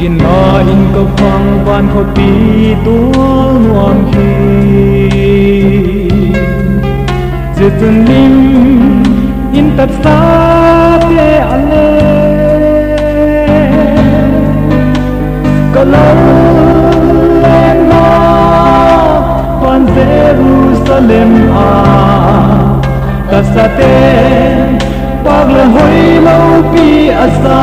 กินลาอินก็ฟังบานเขาปีตัวหวมขีจะจนนิ่มอินตัดสาเปอันเลก็เล่าเล่นมาฟันเซรูซาเล็มกัสเตปากละหอยเล่าปีอาซา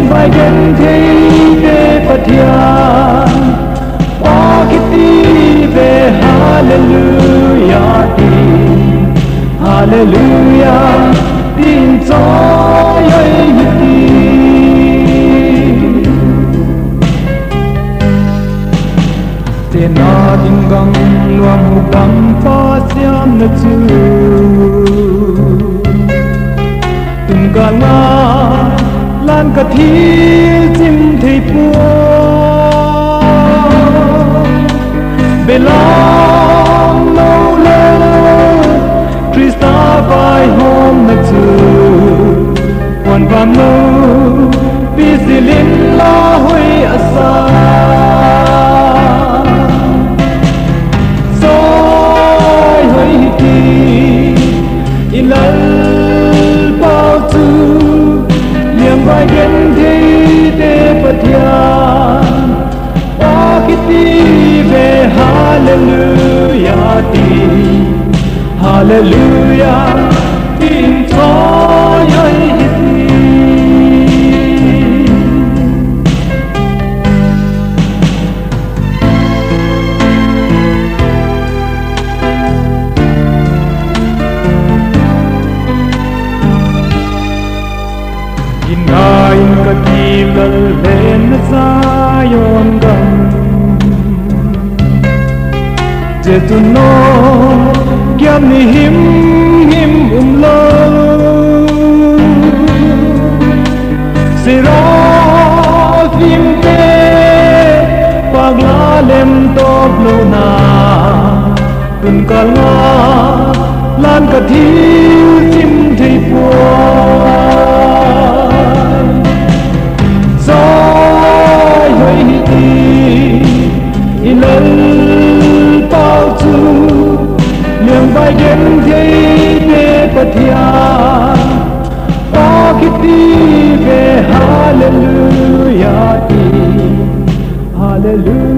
Bài gen thấy về Phật hiền, ba cái ti về Hallelujah tin, Hallelujah tin cho ấy tin. Thế na tin găng loam hu găng pha xiam na chu, tung cả na lan cả thi chim thầy bùa bê lòng lâu lâu Christa vai hôm nạc chư hoàn vàng lâu vì dì linh la huy asa soi hơi kỳ ilal bao chư Bài gen thấy để Phật hiền, ba cái ti về Hallelujah tin, Hallelujah tin cho ấy tin. Inain ka kilal len sayon gam Jetuno kyam ni him umlo Seraphim te pagla lem toblo na Tun kalma lan ka thil chim thei po Bài gen thấy để Phật hiền, ba cái ti về Hallelujah tin, Hallelujah.